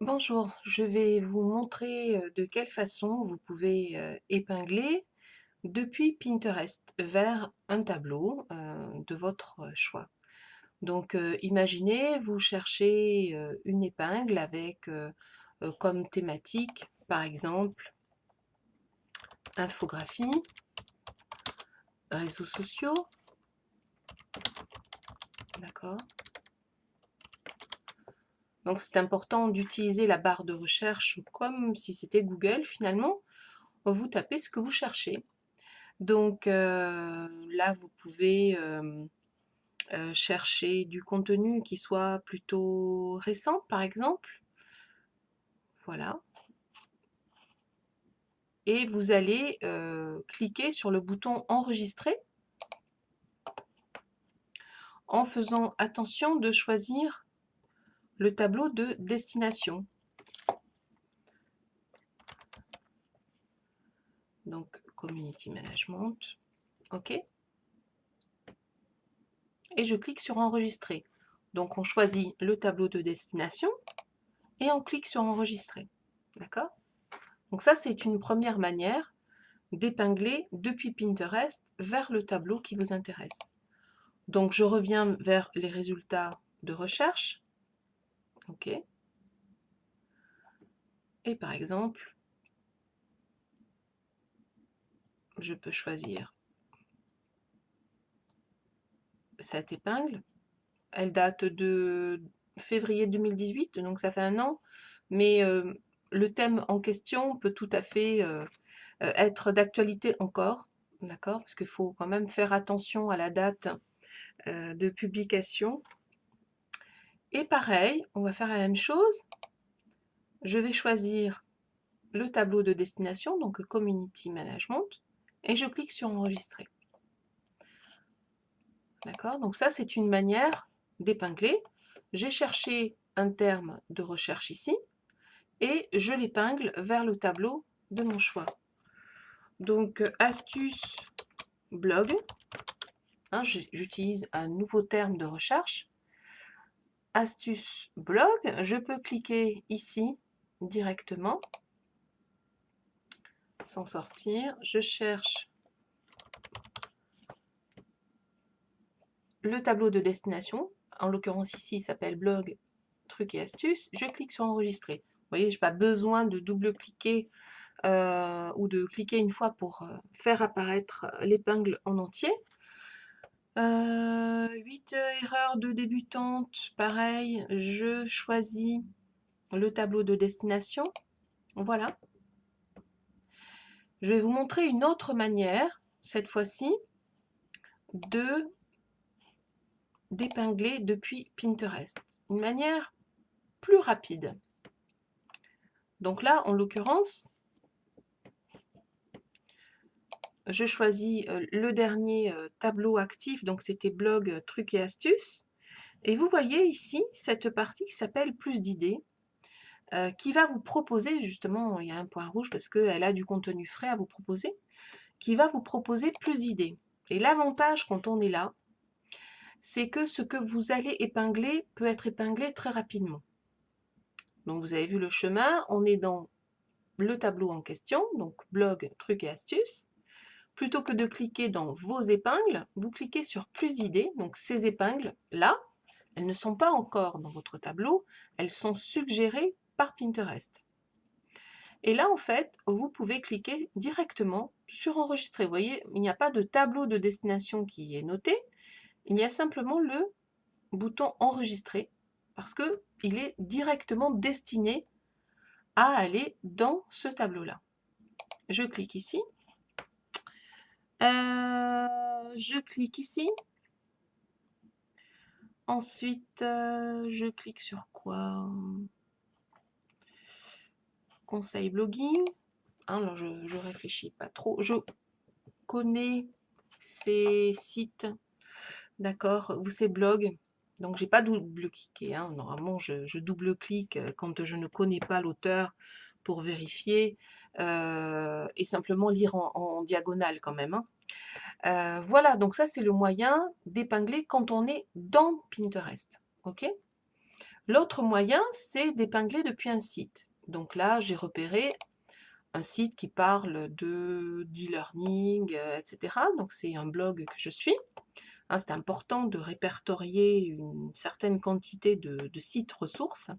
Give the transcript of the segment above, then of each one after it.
Bonjour, je vais vous montrer de quelle façon vous pouvez épingler depuis Pinterest vers un tableau de votre choix. Donc imaginez, vous cherchez une épingle avec comme thématique, par exemple, infographie, réseaux sociaux, d'accord? Donc c'est important d'utiliser la barre de recherche comme si c'était Google finalement. Vous tapez ce que vous cherchez. Donc là, vous pouvez chercher du contenu qui soit plutôt récent, par exemple. Voilà. Et vous allez cliquer sur le bouton enregistrer en faisant attention de choisir le tableau de destination. Donc Community Management. OK. Et je clique sur enregistrer. Donc on choisit le tableau de destination et on clique sur enregistrer. D'accord? Donc ça, c'est une première manière d'épingler depuis Pinterest vers le tableau qui vous intéresse. Donc je reviens vers les résultats de recherche. OK. Et par exemple, je peux choisir cette épingle. Elle date de février 2018, donc ça fait un an. Mais le thème en question peut tout à fait être d'actualité encore. D'accord? Parce qu'il faut quand même faire attention à la date de publication. Et pareil, on va faire la même chose. Je vais choisir le tableau de destination, donc Community Management, et je clique sur enregistrer. D'accord? Donc ça, c'est une manière d'épingler. J'ai cherché un terme de recherche ici, et je l'épingle vers le tableau de mon choix. Donc, astuce blog, hein, j'utilise un nouveau terme de recherche. Astuce blog, je peux cliquer ici directement, sans sortir. Je cherche le tableau de destination. En l'occurrence ici, il s'appelle blog, trucs et astuces. Je clique sur enregistrer. Vous voyez, je n'ai pas besoin de double-cliquer ou de cliquer une fois pour faire apparaître l'épingle en entier. 8 erreurs de débutante, pareil, je choisis le tableau de destination. Voilà. Je vais vous montrer une autre manière, cette fois-ci, d'épingler depuis Pinterest. Une manière plus rapide. Donc là, en l'occurrence, je choisis le dernier tableau actif, donc c'était blog, trucs et astuces. Et vous voyez ici cette partie qui s'appelle plus d'idées, qui va vous proposer, justement, il y a un point rouge parce qu'elle a du contenu frais à vous proposer, qui va vous proposer plus d'idées. Et l'avantage quand on est là, c'est que ce que vous allez épingler peut être épinglé très rapidement. Donc vous avez vu le chemin, on est dans le tableau en question, donc blog, trucs et astuces. Plutôt que de cliquer dans vos épingles, vous cliquez sur plus d'idées. Donc ces épingles-là, elles ne sont pas encore dans votre tableau, elles sont suggérées par Pinterest. Et là, en fait, vous pouvez cliquer directement sur enregistrer. Vous voyez, il n'y a pas de tableau de destination qui est noté, il y a simplement le bouton enregistrer parce qu'il est directement destiné à aller dans ce tableau-là. Je clique ici. Je clique ici. Ensuite, je clique sur quoi? Conseil blogging. Alors, je réfléchis pas trop. Je connais ces sites, d'accord, ou ces blogs. Donc, j'ai pas double-cliqué. Hein. Normalement, je double-clique quand je ne connais pas l'auteur pour vérifier et simplement lire en diagonale quand même. Hein. Voilà, donc ça, c'est le moyen d'épingler quand on est dans Pinterest. OK? L'autre moyen, c'est d'épingler depuis un site. Donc là, j'ai repéré un site qui parle d'e-learning, etc. Donc c'est un blog que je suis. Hein, c'est important de répertorier une certaine quantité de sites ressources.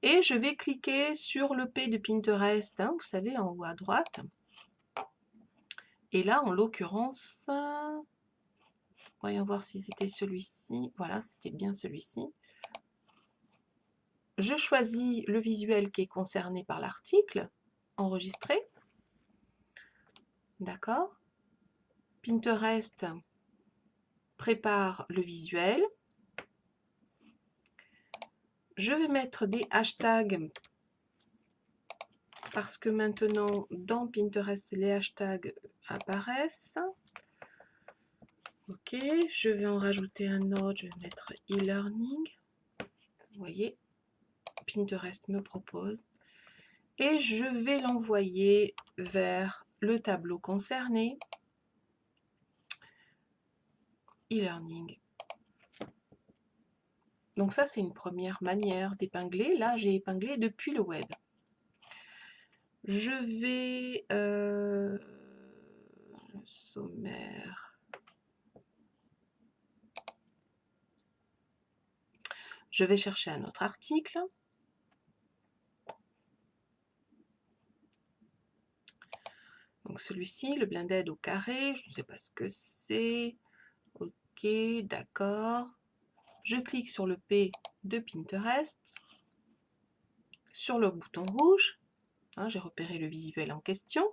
Et je vais cliquer sur le P de Pinterest, hein, vous savez, en haut à droite. Et là, en l'occurrence, voyons voir si c'était celui-ci. Voilà, c'était bien celui-ci. Je choisis le visuel qui est concerné par l'article, enregistré. D'accord. Pinterest prépare le visuel. Je vais mettre des hashtags parce que maintenant, dans Pinterest, les hashtags apparaissent. Ok, je vais en rajouter un autre, je vais mettre e-learning. Vous voyez, Pinterest me propose. Et je vais l'envoyer vers le tableau concerné, e-learning. Donc ça, c'est une première manière d'épingler. Là, j'ai épinglé depuis le web. Je vais... le sommaire. Je vais chercher un autre article. Donc celui-ci, le blended au carré, je ne sais pas ce que c'est. Ok, d'accord. Je clique sur le P de Pinterest. Sur le bouton rouge, hein, j'ai repéré le visuel en question.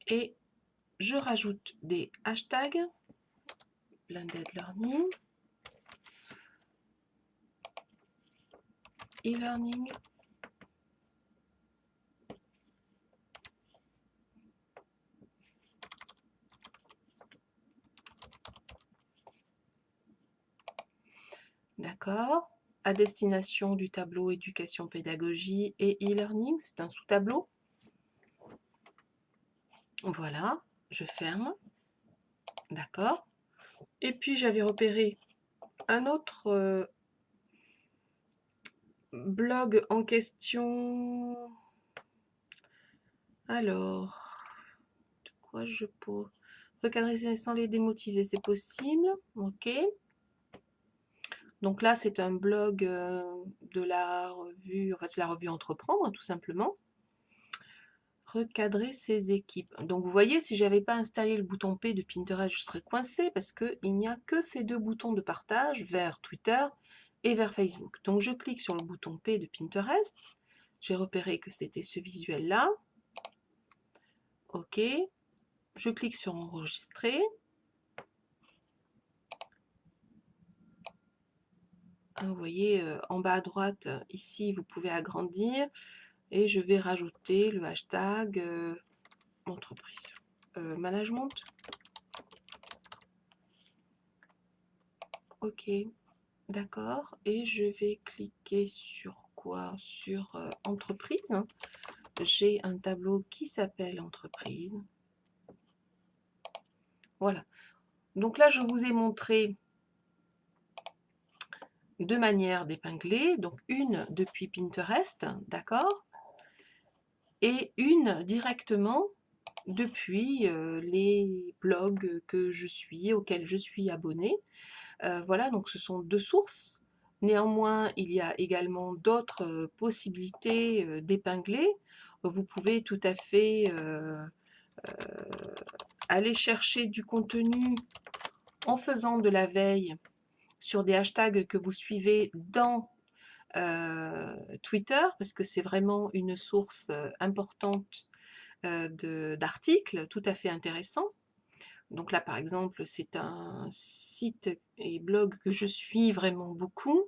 Et je rajoute des hashtags. Blended learning. E-learning. D'accord. À destination du tableau éducation, pédagogie et e-learning, c'est un sous-tableau. Voilà, je ferme. D'accord. Et puis j'avais repéré un autre blog en question. Alors, de quoi je peux recadrer sans les démotiver, c'est possible. Ok. Donc là, c'est un blog de la revue, enfin c'est la revue Entreprendre, tout simplement. Recadrer ses équipes. Donc vous voyez, si j'avais pas installé le bouton P de Pinterest, je serais coincée parce qu'il n'y a que ces deux boutons de partage vers Twitter et vers Facebook. Donc je clique sur le bouton P de Pinterest. J'ai repéré que c'était ce visuel-là. OK. Je clique sur enregistrer. Vous voyez, en bas à droite, ici, vous pouvez agrandir. Et je vais rajouter le hashtag entreprise management. Ok, d'accord. Et je vais cliquer sur quoi? Sur entreprise. J'ai un tableau qui s'appelle entreprise. Voilà. Donc là, je vous ai montré deux manières d'épingler. Donc une depuis Pinterest, d'accord? Et une directement depuis les blogs que je suis, auxquels je suis abonnée. Voilà, donc ce sont deux sources. Néanmoins, il y a également d'autres possibilités d'épingler. Vous pouvez tout à fait aller chercher du contenu en faisant de la veille sur des hashtags que vous suivez dans Twitter, parce que c'est vraiment une source importante d'articles tout à fait intéressants. Donc là, par exemple, c'est un site et blog que je suis vraiment beaucoup.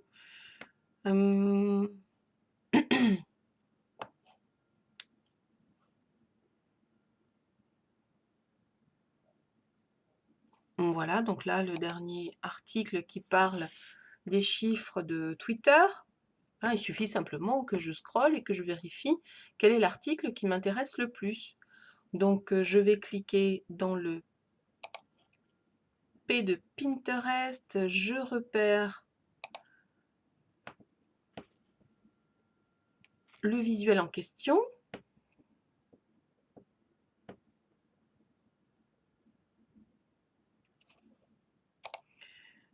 Voilà, donc là, le dernier article qui parle des chiffres de Twitter. Hein, il suffit simplement que je scrolle et que je vérifie quel est l'article qui m'intéresse le plus. Donc, je vais cliquer dans le P de Pinterest, je repère le visuel en question.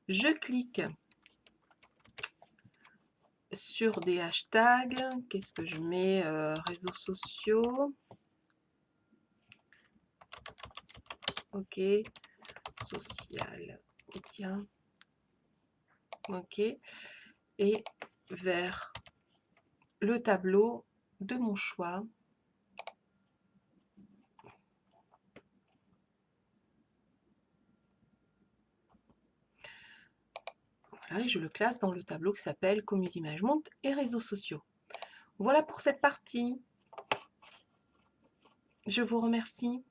Je clique sur des hashtags. Qu'est-ce que je mets? Réseaux sociaux. Ok. Social. Tiens. Ok. Et vers le tableau de mon choix. Voilà, et je le classe dans le tableau qui s'appelle Community Management et réseaux sociaux. Voilà pour cette partie. Je vous remercie.